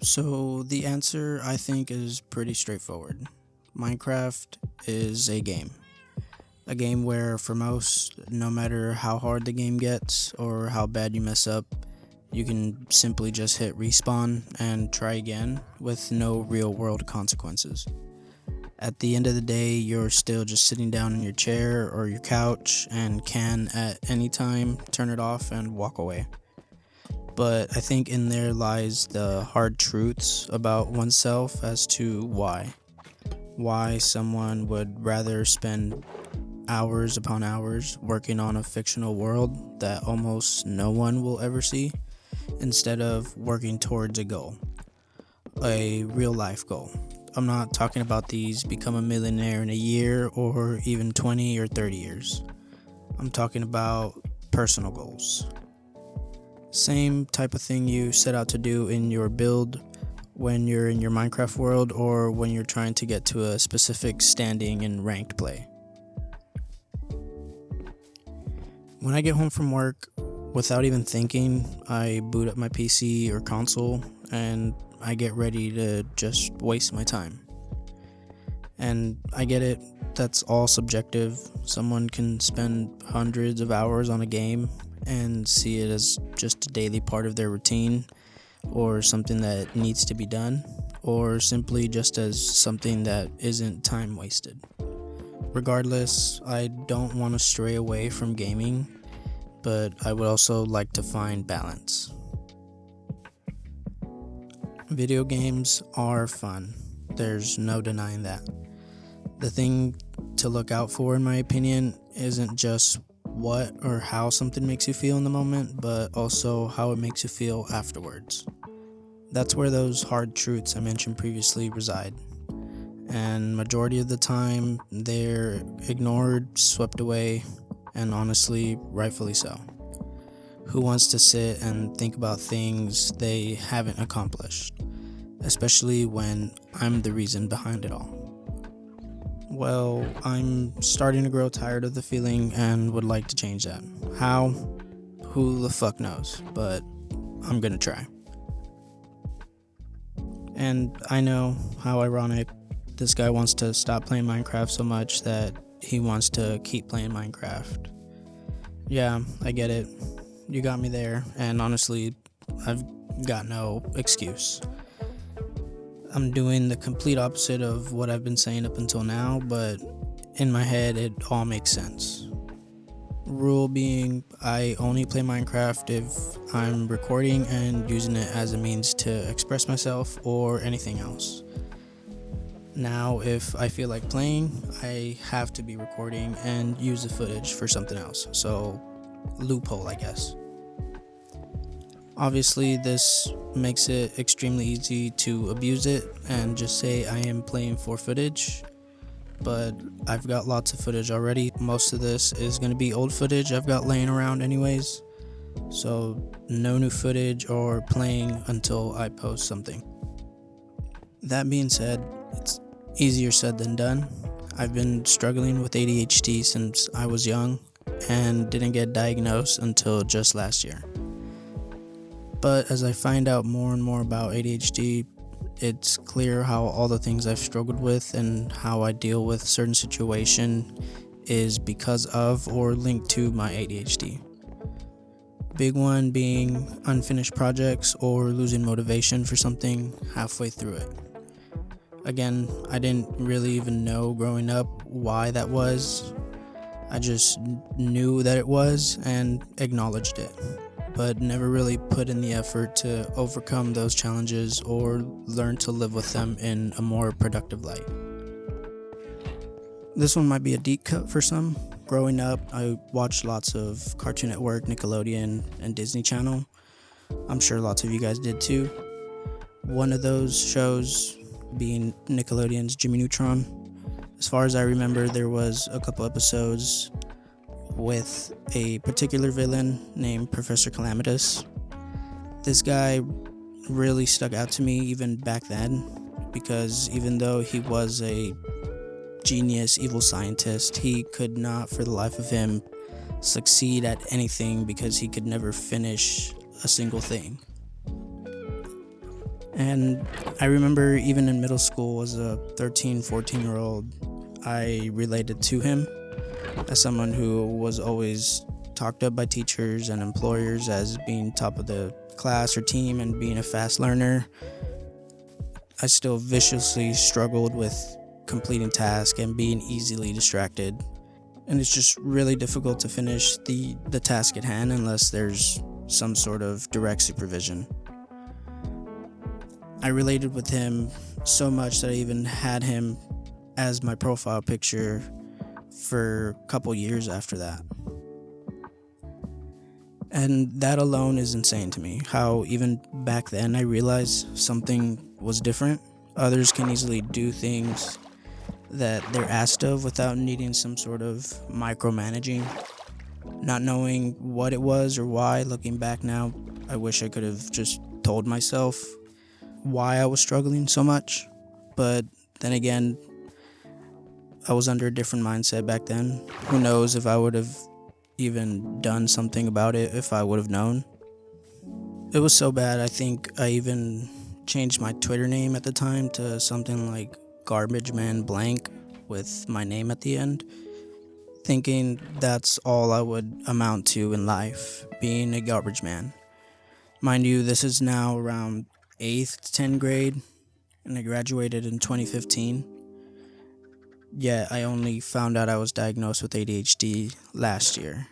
So the answer I think is pretty straightforward. Minecraft is a game. A game where for most, no matter how hard the game gets or how bad you mess up, you can simply just hit respawn and try again with no real world consequences. At the end of the day, you're still just sitting down in your chair or your couch and can at any time turn it off and walk away. But I think in there lies the hard truths about oneself as to why. Why someone would rather spend hours upon hours working on a fictional world that almost no one will ever see instead of working towards a goal, a real life goal. I'm not talking about these become a millionaire in a year or even 20 or 30 years. I'm talking about personal goals. Same type of thing you set out to do in your build when you're in your Minecraft world or when you're trying to get to a specific standing in ranked play. When I get home from work, without even thinking, I boot up my PC or console and I get ready to just waste my time. And I get it, that's all subjective. Someone can spend hundreds of hours on a game and see it as just a daily part of their routine or something that needs to be done, or simply just as something that isn't time wasted. Regardless, I don't want to stray away from gaming, but I would also like to find balance. Video games are fun. There's no denying that. The thing to look out for, in my opinion, isn't just what or how something makes you feel in the moment, but also how it makes you feel afterwards. That's where those hard truths I mentioned previously reside. And majority of the time, they're ignored, swept away, and honestly, rightfully so. Who wants to sit and think about things they haven't accomplished? Especially when I'm the reason behind it all. Well, I'm starting to grow tired of the feeling and would like to change that. How? Who the fuck knows, but I'm gonna try. And I know how ironic this guy wants to stop playing Minecraft so much that he wants to keep playing Minecraft. Yeah, I get it. You got me there, and honestly, I've got no excuse. I'm doing the complete opposite of what I've been saying up until now, but in my head, it all makes sense. Rule being, I only play Minecraft if I'm recording and using it as a means to express myself or anything else. Now, if I feel like playing, I have to be recording and use the footage for something else. So, loophole, I guess. Obviously, this makes it extremely easy to abuse it and just say I am playing for footage, but I've got lots of footage already. Most of this is going to be old footage I've got laying around anyways, so no new footage or playing until I post something. That being said, it's easier said than done. I've been struggling with ADHD since I was young and didn't get diagnosed until just last year. But as I find out more and more about ADHD, it's clear how all the things I've struggled with and how I deal with certain situation is because of or linked to my ADHD. Big one being unfinished projects or losing motivation for something halfway through it. Again, I didn't really even know growing up why that was. I just knew that it was and acknowledged it, but never really put in the effort to overcome those challenges or learn to live with them in a more productive light. This one might be a deep cut for some. Growing up, I watched lots of Cartoon Network, Nickelodeon, and Disney Channel. I'm sure lots of you guys did too. One of those shows being Nickelodeon's Jimmy Neutron. As far as I remember, there was a couple episodes with a particular villain named Professor Calamitous. This guy really stuck out to me even back then, because even though he was a genius evil scientist, he could not for the life of him succeed at anything because he could never finish a single thing. And I remember even in middle school as a 13, 14-year-old, I related to him as someone who was always talked up by teachers and employers as being top of the class or team and being a fast learner. I still viciously struggled with completing tasks and being easily distracted. And it's just really difficult to finish the task at hand unless there's some sort of direct supervision. I related with him so much that I even had him as my profile picture for a couple years after that. And that alone is insane to me, how even back then I realized something was different. Others can easily do things that they're asked of without needing some sort of micromanaging. Not knowing what it was or why, looking back now, I wish I could have just told myself why I was struggling so much. But then again, I was under a different mindset back then. Who knows if I would have even done something about it if I would have known. It was so bad, I think I even changed my Twitter name at the time to something like Garbage Man Blank with my name at the end, thinking that's all I would amount to in life, being a garbage man. Mind you, this is now around 8th to 10th grade, and I graduated in 2015. Yet I only found out I was diagnosed with ADHD last year.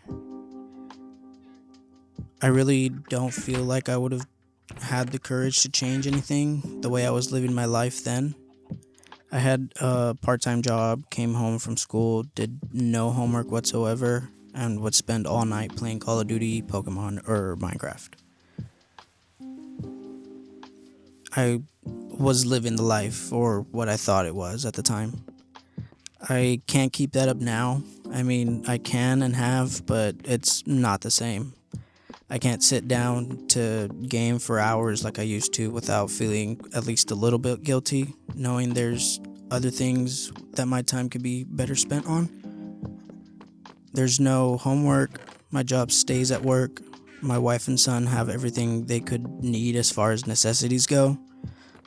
I really don't feel like I would have had the courage to change anything the way I was living my life then. I had a part-time job, came home from school, did no homework whatsoever, and would spend all night playing Call of Duty, Pokemon, or Minecraft. I was living the life, or what I thought it was at the time. I can't keep that up now. I mean, I can and have, but it's not the same. I can't sit down to game for hours like I used to without feeling at least a little bit guilty, knowing there's other things that my time could be better spent on. There's no homework, my job stays at work, my wife and son have everything they could need as far as necessities go,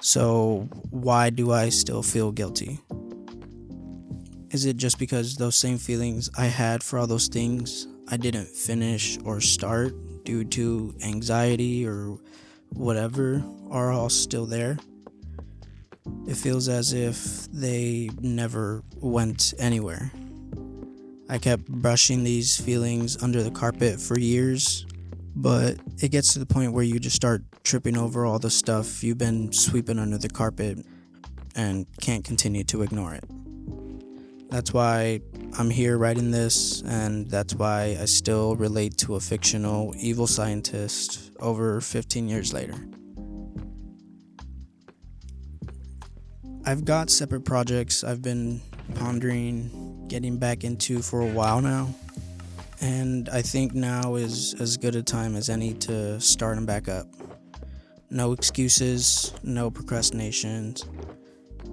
so why do I still feel guilty? Is it just because those same feelings I had for all those things I didn't finish or start due to anxiety or whatever are all still there? It feels as if they never went anywhere. I kept brushing these feelings under the carpet for years, but it gets to the point where you just start tripping over all the stuff you've been sweeping under the carpet and can't continue to ignore it. That's why I'm here writing this, and that's why I still relate to a fictional evil scientist over 15 years later. I've got separate projects I've been pondering getting back into for a while now, and I think now is as good a time as any to start them back up. No excuses, no procrastinations,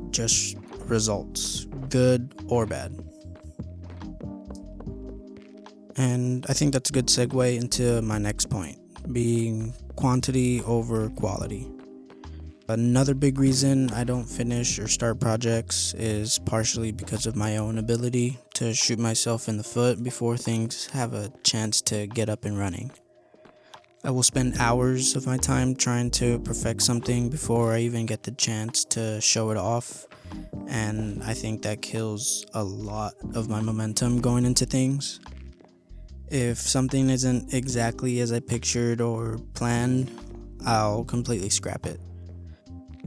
just results, good or bad. And I think that's a good segue into my next point, being quantity over quality. Another big reason I don't finish or start projects is partially because of my own ability to shoot myself in the foot before things have a chance to get up and running. I will spend hours of my time trying to perfect something before I even get the chance to show it off, and I think that kills a lot of my momentum going into things. If something isn't exactly as I pictured or planned, I'll completely scrap it.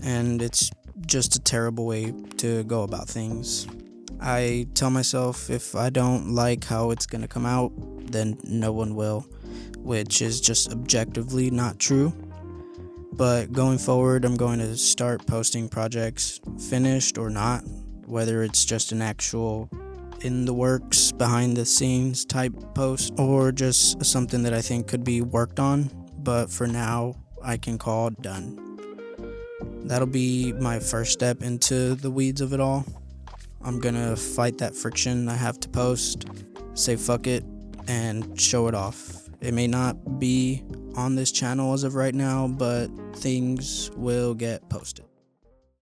And it's just a terrible way to go about things. I tell myself if I don't like how it's gonna come out, then no one will, which is just objectively not true. But going forward, I'm going to start posting projects, finished or not, whether it's just an actual in the works, behind the scenes type post, or just something that I think could be worked on, but for now, I can call done. That'll be my first step into the weeds of it all. I'm gonna fight that friction I have to post, say fuck it, and show it off. It may not be on this channel as of right now, but things will get posted.